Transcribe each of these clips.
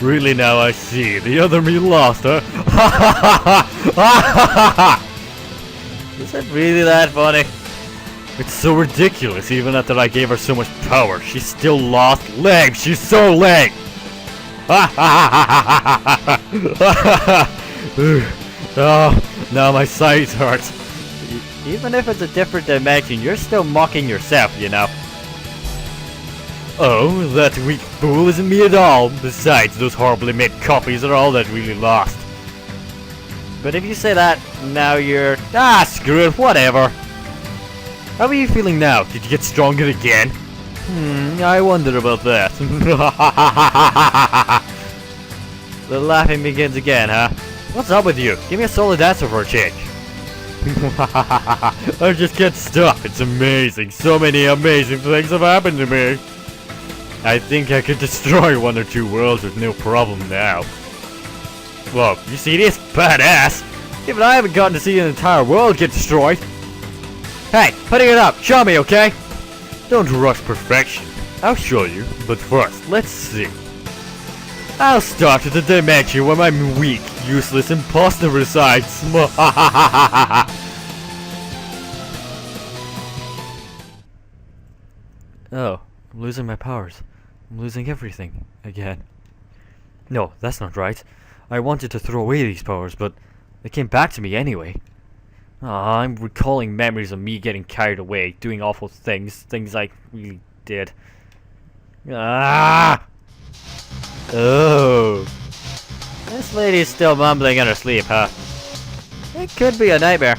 Really, now I see. The other me lost, huh? Is it really that funny? It's so ridiculous. Even after I gave her so much power, she still lost. Lame. She's so lame. Oh, now my sides hurt. Even if it's a different dimension, you're still mocking yourself, you know. Oh, that weak fool isn't me at all. Besides, those horribly made copies are all that really lost. But if you say that, now you're... Ah, screw it, whatever. How are you feeling now? Did you get stronger again? I wonder about that. The laughing begins again, huh? What's up with you? Give me a solid answer for a change. I just can't stop. It's amazing. So many amazing things have happened to me. I think I could destroy 1 or 2 worlds with no problem now. Whoa, you see this? Badass! Even I haven't gotten to see an entire world get destroyed. Hey, putting it up, show me, okay? Don't rush perfection. I'll show you, but first, let's see. I'll start with the dimension where my weak, useless imposter resides. Oh, I'm losing my powers. I'm losing everything again. No, that's not right. I wanted to throw away these powers, but they came back to me anyway. I'm recalling memories of me getting carried away, doing awful things I really did. Ah! Oh. This lady's still mumbling in her sleep, huh? It could be a nightmare.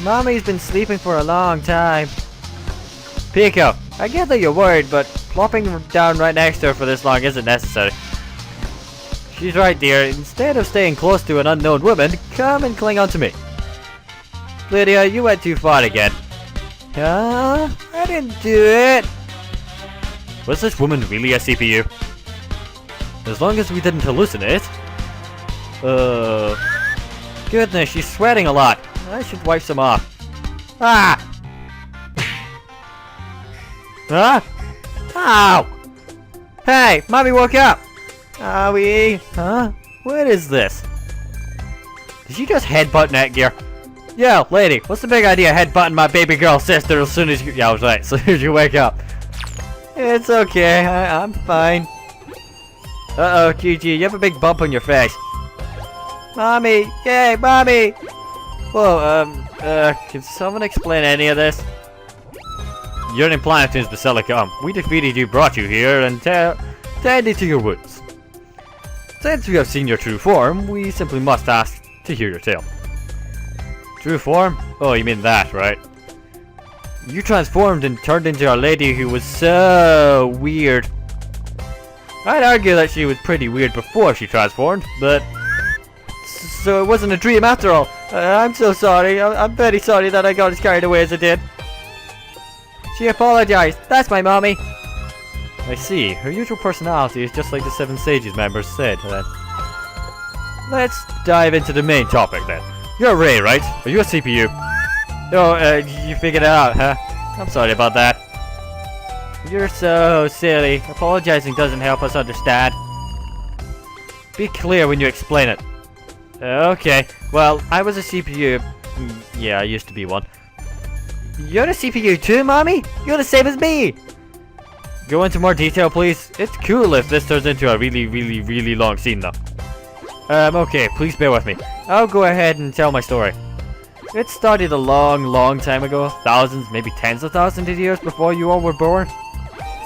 Mommy's been sleeping for a long time. Pico, I get that you're worried, but plopping down right next to her for this long isn't necessary. She's right, dear. Instead of staying close to an unknown woman, come and cling on to me. Lydia, you went too far again. Huh? I didn't do it. Was this woman really a CPU? As long as we didn't hallucinate. Goodness, she's sweating a lot. I should wipe some off. Ah! Huh? Ow! Hey, mommy woke up! Owie! Huh? What is this? Did you just headbutt Netgear? Yo, lady, what's the big idea headbutting my baby girl sister as soon as you— yeah, I was right, as soon as you wake up. It's okay, I'm fine. Uh-oh, Gigi, you have a big bump on your face. Mommy! Yay, mommy! Whoa, can someone explain any of this? You're in Planetoon's Basilica. We defeated you, brought you here, and tended to your wounds. Since we have seen your true form, we simply must ask to hear your tale. True form? Oh, you mean that, right? You transformed and turned into a lady who was so weird. I'd argue that she was pretty weird before she transformed, but... so it wasn't a dream after all. I'm so sorry. I'm very sorry that I got as carried away as I did. She apologized. That's my mommy. I see. Her usual personality is just like the Seven Sages members said then. Let's dive into the main topic then. You're Ray, right? Are you a CPU? Oh, you figured it out, huh? I'm sorry about that. You're so silly. Apologizing doesn't help us understand. Be clear when you explain it. Okay. Well, I was a CPU. Yeah, I used to be one. You're a CPU too, mommy? You're the same as me! Go into more detail, please. It's cool if this turns into a really long scene, though. Okay, please bear with me. I'll go ahead and tell my story. It started a long time ago. Thousands, maybe tens of thousands of years before you all were born.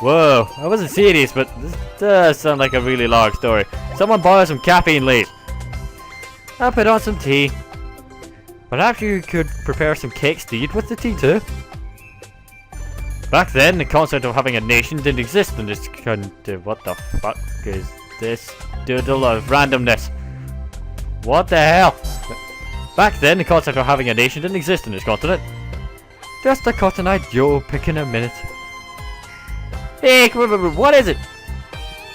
Whoa, I wasn't serious, but this does sound like a really long story. Someone borrow some caffeine, please. I'll put on some tea. Perhaps you could prepare some cakes to eat with the tea too. Back then, the concept of having a nation didn't exist in this country. What the fuck is this doodle of randomness? What the hell? Back then, the concept of having a nation didn't exist in this continent. Just a Cotton-eyed Joe picking a minute. Hey, what is it?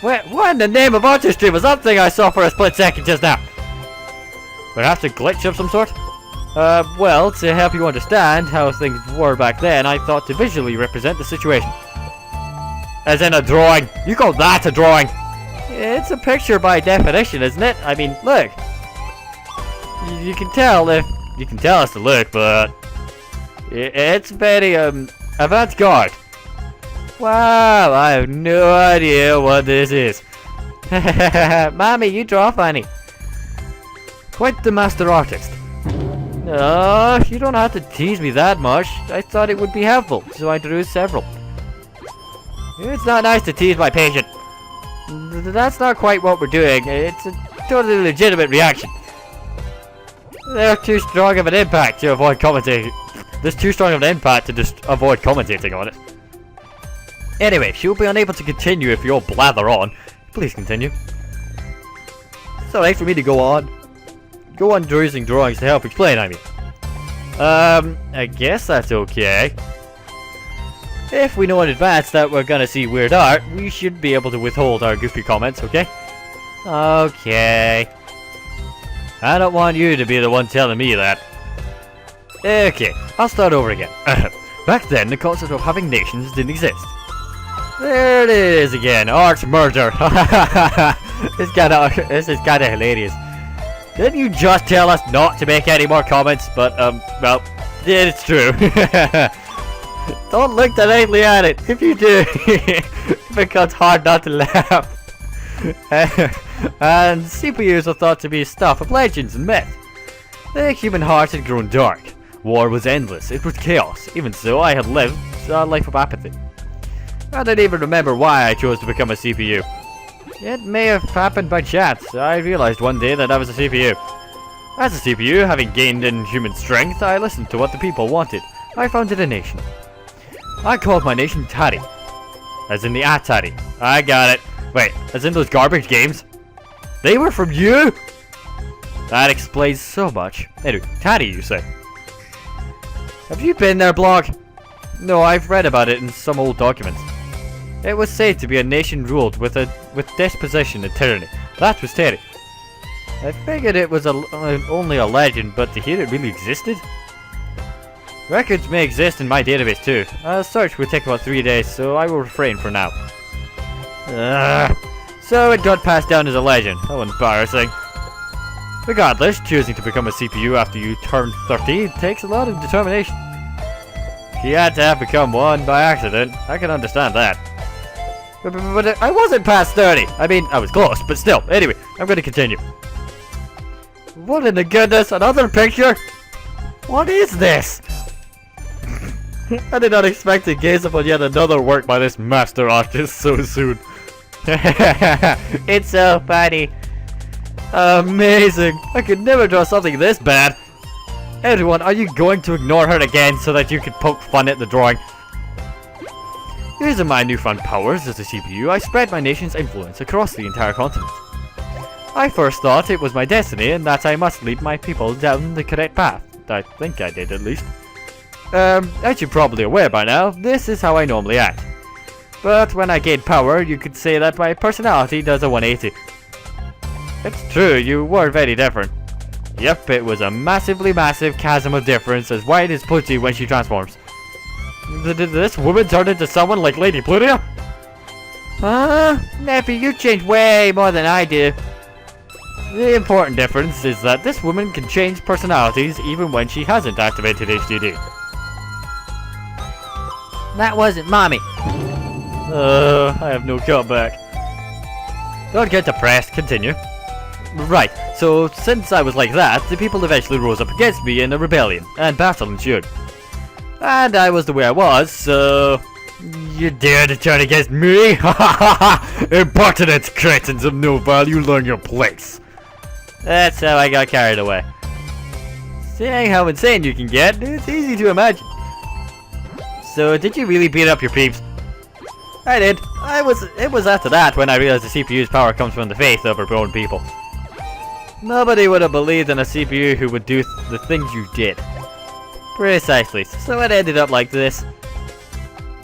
What in the name of artistry was that thing I saw for a split second just now? Perhaps a glitch of some sort? Well, to help you understand how things were back then, I thought to visually represent the situation. As in a drawing. You call that a drawing? It's a picture by definition, isn't it? I mean, look. You can tell if... you can tell us to look, but... it's very, avant-garde. Wow, I have no idea what this is. Mommy, you draw funny. Quite the master artist. No, you don't have to tease me that much. I thought it would be helpful, so I drew several. It's not nice to tease my patient. That's not quite what we're doing. It's a totally legitimate reaction. They're too strong of an impact to avoid commentating. There's too strong of an impact to just avoid commentating on it. Anyway, she'll be unable to continue if you all blather on. Please continue. It's alright for me to go on. Go on using drawings to help explain, I mean. I guess that's okay. If we know in advance that we're gonna see weird art, we should be able to withhold our goofy comments, okay? Okay. I don't want you to be the one telling me that. Okay, I'll start over again. Back then, the concept of having nations didn't exist. There it is again, art murder. This is kinda hilarious. Didn't you just tell us not to make any more comments? But, well, it's true. Don't look directly at it. If you do, it becomes hard not to laugh. And CPUs are thought to be stuff of legends and myth. The human heart had grown dark. War was endless. It was chaos. Even so, I had lived a life of apathy. I don't even remember why I chose to become a CPU. It may have happened by chance. I realized one day that I was a CPU. As a CPU, having gained in human strength, I listened to what the people wanted. I founded a nation. I called my nation Taddy. As in the Atari. I got it. Wait, as in those garbage games? They were from you? That explains so much. Anyway, Taddy, you say? Have you been there, blog? No, I've read about it in some old documents. It was said to be a nation ruled with disposition and tyranny. That was Terry. I figured it was only a legend, but to hear it really existed? Records may exist in my database too. A search would take about 3 days, so I will refrain for now. So it got passed down as a legend. How embarrassing. Regardless, choosing to become a CPU after you turn 30 takes a lot of determination. If you had to have become one by accident, I can understand that. But I wasn't past 30. I mean, I was close, but still. Anyway, I'm going to continue. What in the goodness? Another picture? What is this? I did not expect to gaze upon yet another work by this master artist so soon. It's so funny. Amazing. I could never draw something this bad. Everyone, are you going to ignore her again so that you can poke fun at the drawing? Using my newfound powers as a CPU, I spread my nation's influence across the entire continent. I first thought it was my destiny and that I must lead my people down the correct path. I think I did, at least. As you're probably aware by now, this is how I normally act. But when I gain power, you could say that my personality does a 180. It's true, you were very different. Yep, it was a massive chasm of difference as wide as Putty when she transforms. Did this woman turn into someone like Lady Plutia? Nephew, you changed way more than I do. The important difference is that this woman can change personalities even when she hasn't activated HDD. That wasn't mommy. I have no comeback. Don't get depressed, continue. Right, so since I was like that, the people eventually rose up against me in a rebellion, and battle ensued. And I was the way I was, so... You dare to turn against me? Ha ha ha! Impertinent cretins of no value, learn your place. That's how I got carried away. Seeing how insane you can get, it's easy to imagine. So, did you really beat up your peeps? I did. It was after that when I realized the CPU's power comes from the faith of our own people. Nobody would have believed in a CPU who would do the things you did. Precisely. So it ended up like this.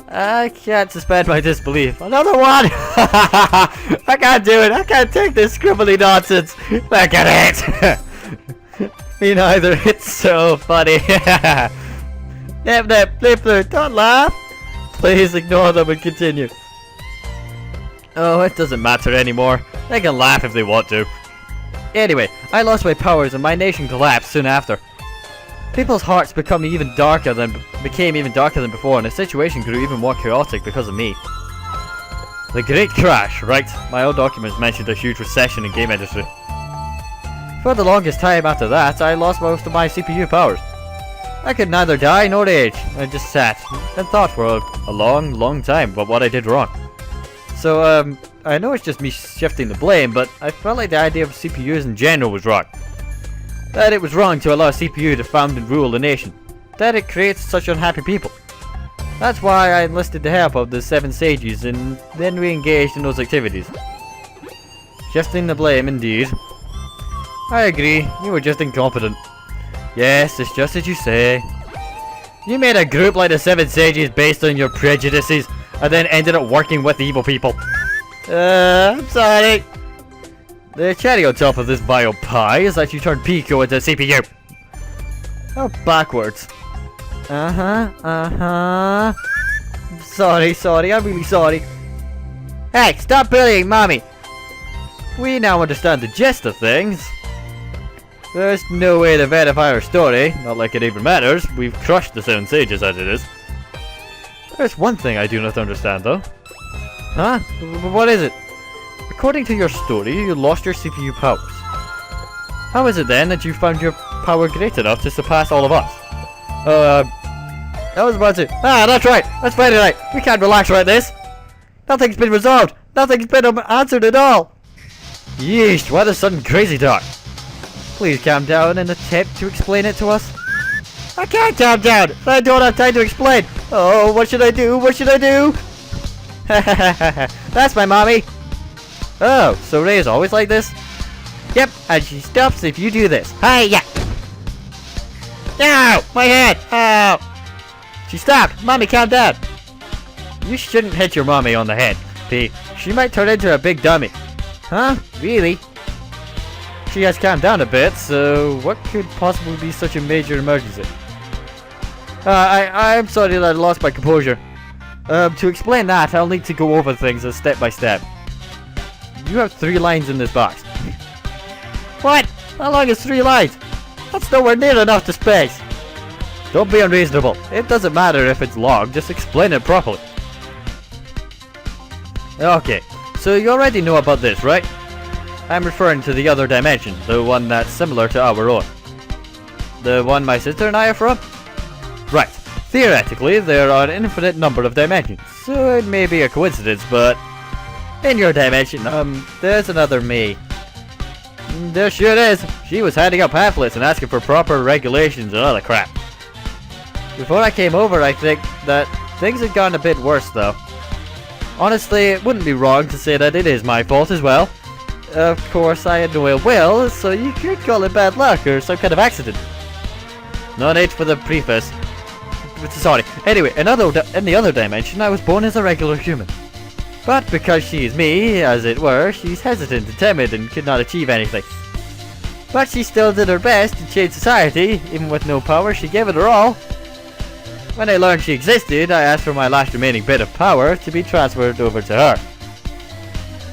I can't suspend my disbelief. Another one! I can't do it. I can't take this scribbly nonsense. Look at it. Me neither. It's so funny. Nip, nip, flip, flip. Don't laugh. Please ignore them and continue. Oh, it doesn't matter anymore. They can laugh if they want to. Anyway, I lost my powers and my nation collapsed soon after. People's hearts became even darker than before, and the situation grew even more chaotic because of me. The Great Crash, right? My old documents mentioned a huge recession in game industry. For the longest time after that, I lost most of my CPU powers. I could neither die nor age. I just sat and thought for a long time about what I did wrong. So, I know it's just me shifting the blame, but I felt like the idea of CPUs in general was wrong. That it was wrong to allow a CPU to found and rule a nation. That it creates such unhappy people. That's why I enlisted the help of the 7 sages and then we engaged in those activities. Shifting the blame, indeed. I agree, you were just incompetent. Yes, it's just as you say. You made a group like the 7 sages based on your prejudices and then ended up working with the evil people. I'm sorry. The cherry on top of this bio pie is that you turned Pico into a CPU. How backwards. Sorry, I'm really sorry. Hey, stop bullying mommy. We now understand the gist of things. There's no way to verify our story, not like it even matters. We've crushed the 7 sages as it is. There's one thing I do not understand though. Huh? What is it? According to your story, you lost your CPU powers. How is it then that you found your power great enough to surpass all of us? I was about to... that's right! That's Friday night! We can't relax like this! Nothing's been resolved! Nothing's been answered at all! Yeesh, why the sudden crazy talk? Please calm down and attempt to explain it to us. I can't calm down! I don't have time to explain! Oh, what should I do? What should I do? That's my mommy! Oh, so Ray is always like this? Yep, and she stops if you do this. Hi-ya! Ow! My head! Ow! She stopped! Mommy, calm down! You shouldn't hit your mommy on the head, P. She might turn into a big dummy. Huh? Really? she has calmed down a bit, so what could possibly be such a major emergency? I'm sorry that I lost my composure. To explain that, I'll need to go over things step by step. You have 3 lines in this box. What? How long is 3 lines? That's nowhere near enough to space. Don't be unreasonable. It doesn't matter if it's long, just explain it properly. Okay, so you already know about this, right? I'm referring to the other dimension, the one that's similar to our own. The one my sister and I are from? Right. Theoretically, there are an infinite number of dimensions, so it may be a coincidence, but in your dimension, there's another me. There sure is. She was handing out pamphlets and asking for proper regulations and other crap. Before I came over, I think that things had gone a bit worse, though. Honestly, it wouldn't be wrong to say that it is my fault as well. Of course, I had no ill will, so you could call it bad luck or some kind of accident. No need for the preface. Sorry. Anyway, in the other dimension, I was born as a regular human. But because she's me, as it were, she's hesitant and timid and could not achieve anything. But she still did her best to change society. Even with no power, she gave it her all. When I learned she existed, I asked for my last remaining bit of power to be transferred over to her.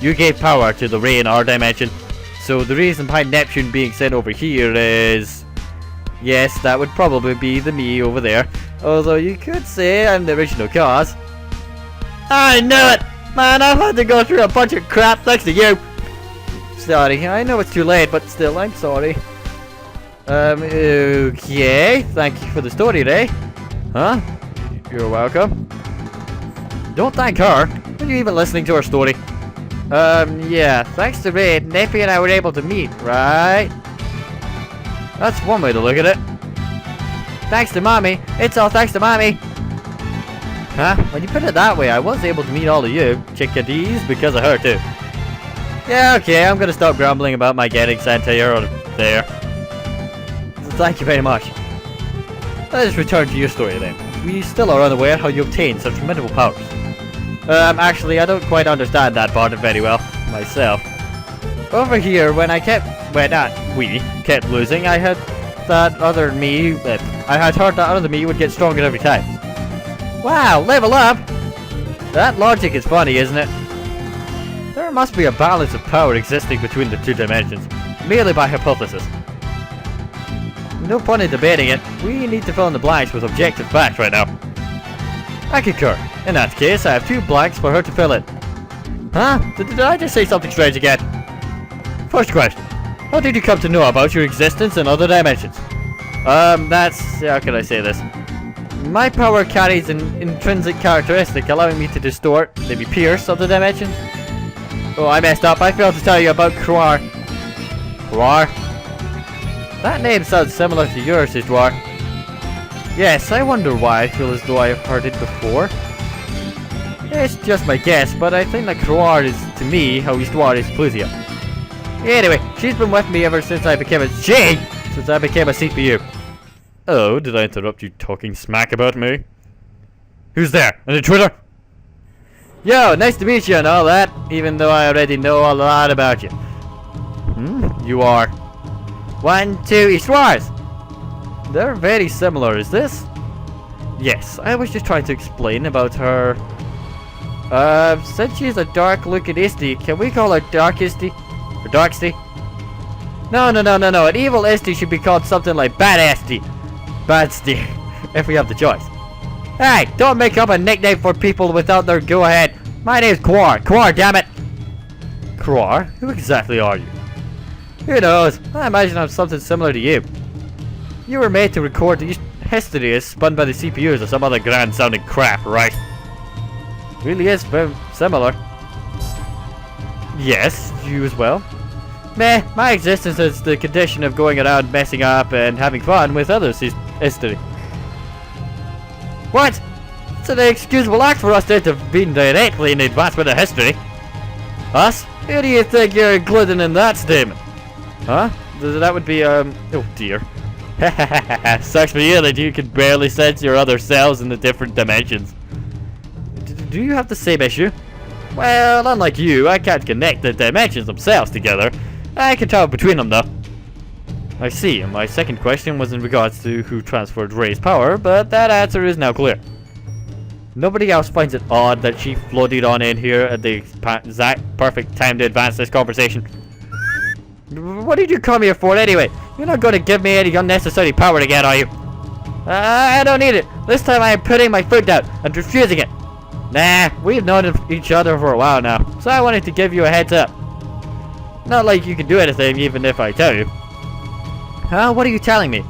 You gave power to the Re in our dimension, so the reason behind Neptune being sent over here is... Yes, that would probably be the me over there, although you could say I'm the original cause. I knew it! Man, I've had to go through a bunch of crap thanks to you! Sorry, I know it's too late, but still, I'm sorry. Okay, thank you for the story, Ray. Huh? You're welcome. Don't thank her. Are you even listening to her story? Yeah, thanks to Ray, Neppy and I were able to meet, right? That's one way to look at it. Thanks to Mommy. It's all thanks to Mommy. Huh? When you put it that way, I was able to meet all of you chickadees because of her too. Yeah, okay, I'm gonna stop grumbling about my getting sent here or there. Thank you very much. Let us return to your story then. We still are unaware how you obtained such formidable powers. Actually, I don't quite understand that part very well, myself. Over here, when we kept losing, I had that other me, I had heard that other me would get stronger every time. Wow, level up! That logic is funny, isn't it? There must be a balance of power existing between the 2 dimensions, merely by hypothesis. No point in debating it, we need to fill in the blanks with objective facts right now. I concur. In that case, I have 2 blanks for her to fill in. Huh? Did I just say something strange again? First question. How did you come to know about your existence in other dimensions? How can I say this? My power carries an intrinsic characteristic allowing me to distort, maybe pierce other dimensions. Oh, I messed up. I failed to tell you about Croar. Croar? That name sounds similar to yours, Histoire. Yes, I wonder why I feel as though I have heard it before. It's just my guess, but I think that Croar is to me how Histoire is to Plusia. Anyway, she's been with me ever since I became a CPU. Oh, did I interrupt you talking smack about me? Who's there? An intruder? Yo, nice to meet you and all that, even though I already know a lot about you. You are 1, 2 Histoires. They're very similar, is this? Yes, I was just trying to explain about her. Since she's a dark-looking Isty, can we call her Dark Isty? Or Darksty? No, an evil Isty should be called something like Bad Isty. Badsty, if we have the choice. Hey, don't make up a nickname for people without their go-ahead. My name's Quar. Quar, damn it! Quar? Who exactly are you? Who knows? I imagine I'm something similar to you. You were made to record the history as spun by the CPUs or some other grand-sounding crap, right? Really is very similar. Yes, you as well. Meh, my existence is the condition of going around messing up and having fun with others' history. What? It's an inexcusable act for us to intervene directly in the advancement of history. Us? Who do you think you're including in that statement? Huh? That would be, oh dear. Sucks for you that you can barely sense your other selves in the different dimensions. Do you have the same issue? Well, unlike you, I can't connect the dimensions themselves together. I can tell between them though. I see, and my second question was in regards to who transferred Ray's power, but that answer is now clear. Nobody else finds it odd that she floated on in here at the exact perfect time to advance this conversation. What did you come here for anyway? You're not going to give me any unnecessary power again, are you? I don't need it. This time I am putting my foot down and refusing it. Nah, we've known each other for a while now, so I wanted to give you a heads up. Not like you can do anything even if I tell you. Huh? What are you telling me?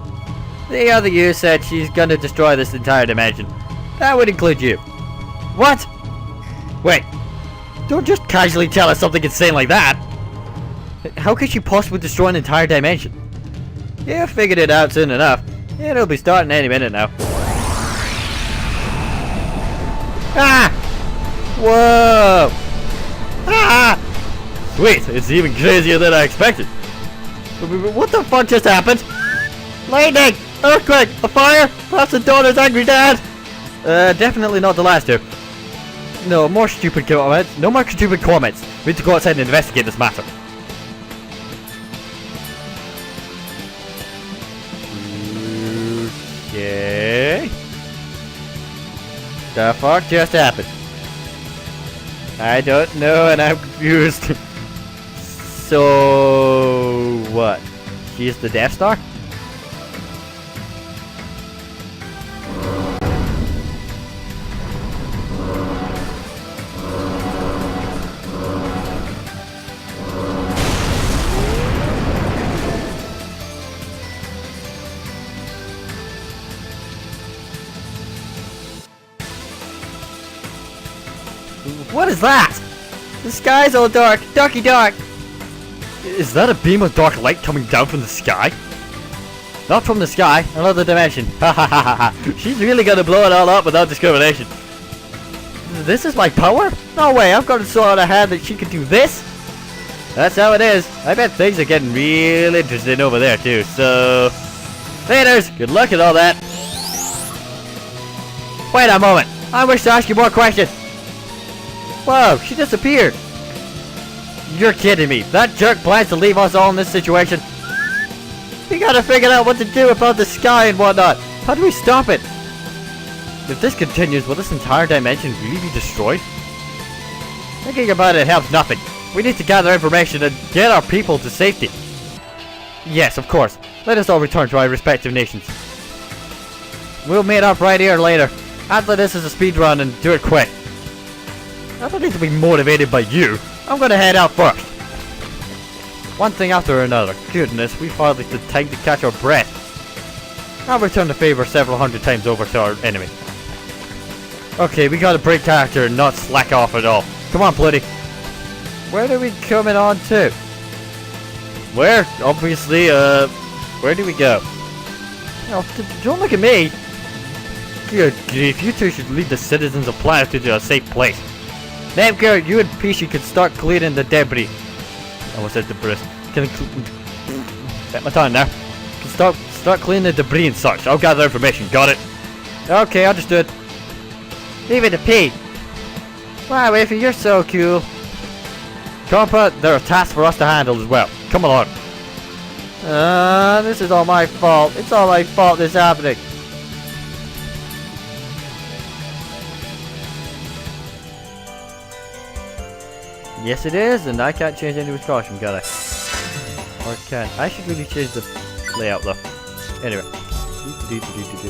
The other you said she's gonna destroy this entire dimension. That would include you. What? Wait. Don't just casually tell us something insane like that. How could she possibly destroy an entire dimension? Yeah, figured it out soon enough. It'll be starting any minute now. Ah! Whoa! Ah! Sweet, it's even crazier than I expected. What the fuck just happened? Lightning! Earthquake! A fire! Perhaps a daughter's angry dad! Definitely not the last two. No more stupid comments. No more stupid comments. We need to go outside and investigate this matter. Okay. The fuck just happened? I don't know and I'm confused. So what? She's the Death Star? What is that? The sky's all dark, darky dark. Is that a beam of dark light coming down from the sky? Not from the sky, another dimension. Ha ha ha ha ha. She's really gonna blow it all up without discrimination. This is my power? No way, I've got it so out of hand that she could do this? That's how it is. I bet things are getting real interesting over there too, so... Laters, good luck and all that. Wait a moment, I wish to ask you more questions. Whoa, she disappeared. You're kidding me. That jerk plans to leave us all in this situation. We gotta figure out what to do about the sky and whatnot. How do we stop it? If this continues, will this entire dimension really be destroyed? Thinking about it helps nothing. We need to gather information and get our people to safety. Yes, of course. Let us all return to our respective nations. We'll meet up right here later. After this is a speed run and do it quick. I don't need to be motivated by you. I'm gonna head out first. One thing after another. Goodness, we've hardly the time to catch our breath. I'll return the favor several hundred times over to our enemy. Okay, we gotta break character and not slack off at all. Come on, Bloody. Where are we coming on to? Where? Obviously, where do we go? Oh, don't look at me. Good grief, you two should lead the citizens of Planet to a safe place. Nemker, you and Pishi can start clearing the debris. I almost said debris. Get my tongue now. Can start cleaning the debris and such. I'll gather information. Got it? Okay, understood. Leave it to P. Wow, Wafy, you're so cool. Compa, there are tasks for us to handle as well. Come along. This is all my fault. It's all my fault this is happening. Yes it is, and I can't change any with caution, can I? Or can I? Should really change the layout though. Anyway.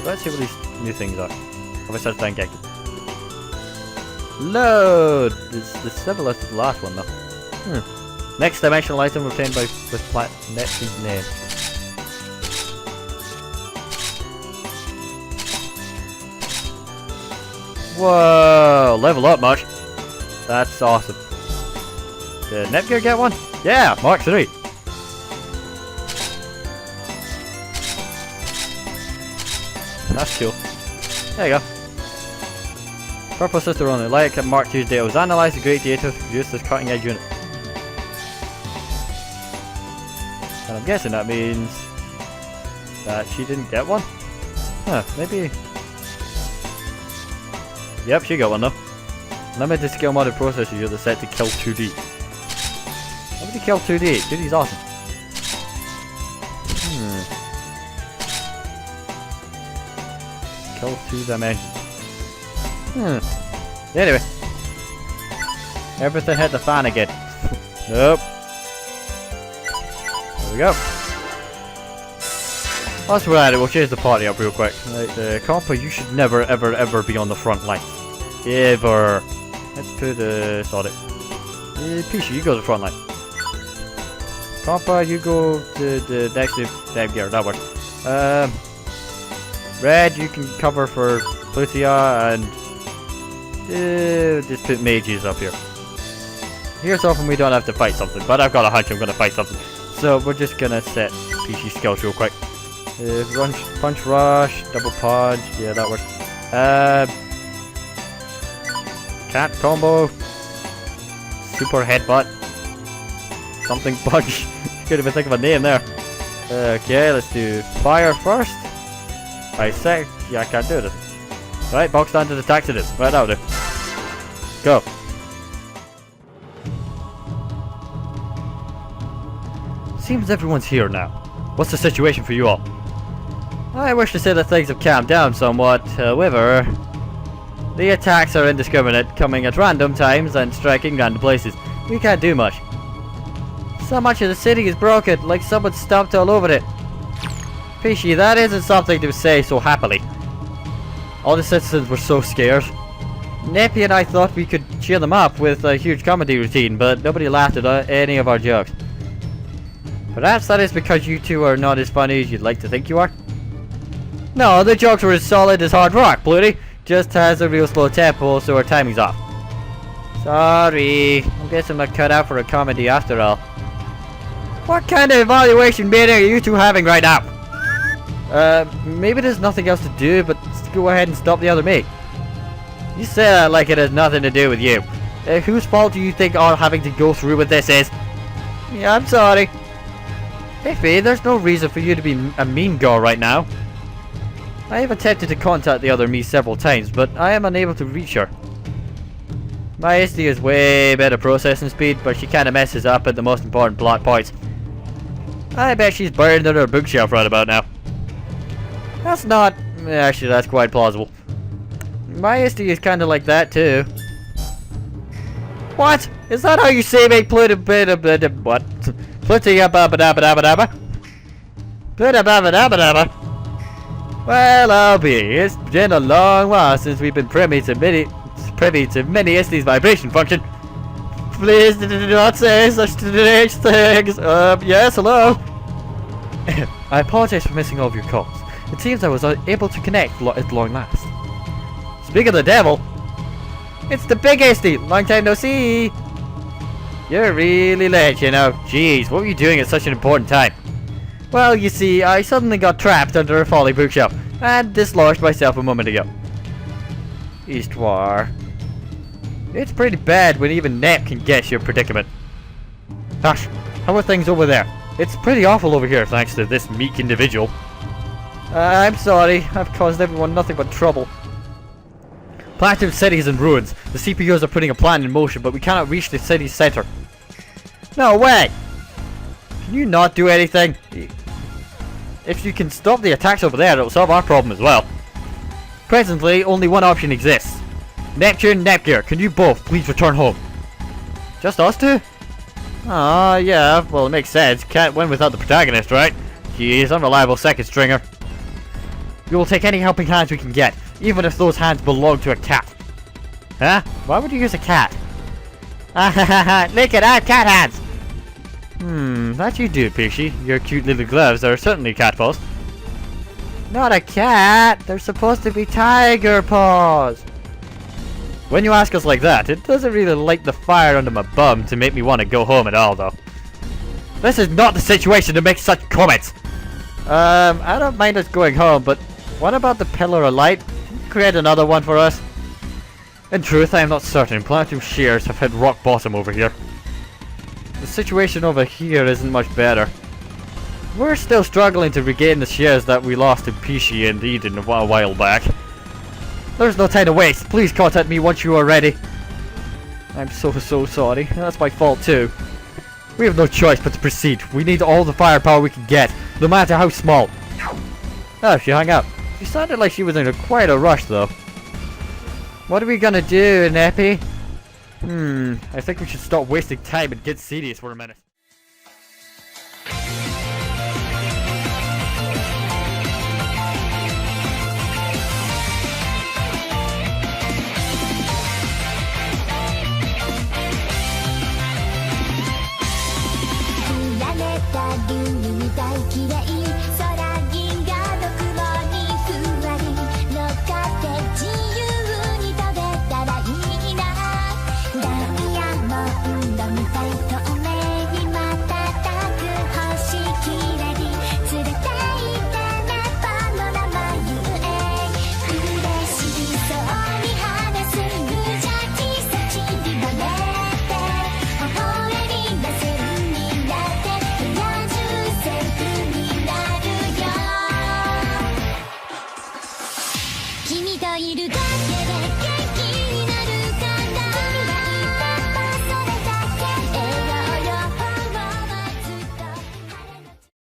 Let's see what these new things are. Have I started thank you? Load! It's the similar to the last one though. Next dimensional item obtained by with Planet Neptune's name. Whoa! Level up much. That's awesome. Did Netgear get one? Yeah, Mark 3. That's cool. There you go. Purple sister only. Like Mark 2's data was analysed. A great data to produce this cutting edge unit. And I'm guessing that means that she didn't get one? Huh, maybe. Yep, she got one though. Limited skill modded processors are set to kill 2D. How would you kill 2D? 2D's awesome. Kill 2 dimensions. Anyway. Everything hit the fan again. Nope. There we go. Whilst we're at it, we'll change the party up real quick. Right, Compa, you should never, ever, ever be on the front line. Ever. Let's put Sonic. Peachy, you go to the front line. Compa, you go to the next to Gear. That works. Red, you can cover for Plutia, and just put mages up here. Here's hoping we don't have to fight something, but I've got a hunch I'm gonna fight something. So we're just gonna set Peachy skills real quick. Punch rush, double punch, yeah, that works. Cat combo, super headbutt, something punch. Couldn't even think of a name there. Okay, let's do fire first. Yeah, I can't do this. Right, box standard attacks it is. Right, that'll do. Go. Seems everyone's here now. What's the situation for you all? I wish to say that things have calmed down somewhat, however, the attacks are indiscriminate, coming at random times and striking random places. We can't do much. So much of the city is broken, like someone stomped all over it. Peachy, that isn't something to say so happily. All the citizens were so scared. Neppy and I thought we could cheer them up with a huge comedy routine, but nobody laughed at any of our jokes. Perhaps that is because you two are not as funny as you'd like to think you are? No, the jokes were as solid as hard rock, Pluty. Just has a real slow tempo, so our timing's off. Sorry, I guess I'm not cut out for a comedy after all. What kind of evaluation meeting are you two having right now? Maybe there's nothing else to do, but go ahead and stop the other me. You say that like it has nothing to do with you. Whose fault do you think all having to go through with this is? Yeah, I'm sorry. Iffy, there's no reason for you to be a mean girl right now. I have attempted to contact the other me several times, but I am unable to reach her. My SD is way better processing speed, but she kinda messes up at the most important plot points. I bet she's buried under her bookshelf right about now. That's not... Actually, that's quite plausible. My SD is kinda like that too. What? Is that how you say make what? Well, I'll be. It's been a long while since we've been privy to many SD's vibration function. Please do not say such strange things. Yes, hello? I apologize for missing all of your calls. It seems I was able to connect at long last. Speak of the devil, it's the big SD. Long time no see. You're really late, you know. Jeez, what were you doing at such an important time? Well, you see, I suddenly got trapped under a falling bookshelf and dislodged myself a moment ago. Histoire. It's pretty bad when even Nep can guess your predicament. Hush, how are things over there? It's pretty awful over here thanks to this meek individual. I'm sorry, I've caused everyone nothing but trouble. Platinum City is in ruins. The CPUs are putting a plan in motion, but we cannot reach the city's center. No way! Can you not do anything? If you can stop the attacks over there, it'll solve our problem as well. Presently, only one option exists. Neptune, Nepgear, can you both please return home? Just us two? Ah, yeah, well it makes sense. Can't win without the protagonist, right? Jeez, unreliable second stringer. We will take any helping hands we can get, even if those hands belong to a cat. Huh? Why would you use a cat? Ah, look at our cat hands! That you do, Peachy. Your cute little gloves are certainly cat paws. Not a cat! They're supposed to be tiger paws! When you ask us like that, it doesn't really light the fire under my bum to make me want to go home at all, though. This is not the situation to make such comments! I don't mind us going home, but what about the Pillar of Light? Can you create another one for us? In truth, I am not certain. Platinum shares have hit rock bottom over here. The situation over here isn't much better. We're still struggling to regain the shares that we lost to Peachy and Eden a while back. There's no time to waste. Please contact me once you are ready. I'm so sorry. That's my fault too. We have no choice but to proceed. We need all the firepower we can get, no matter how small. Oh, she hung up. She sounded like she was in quite a rush though. What are we gonna do, Neppy? I think we should stop wasting time and get serious for a minute.君といるだけ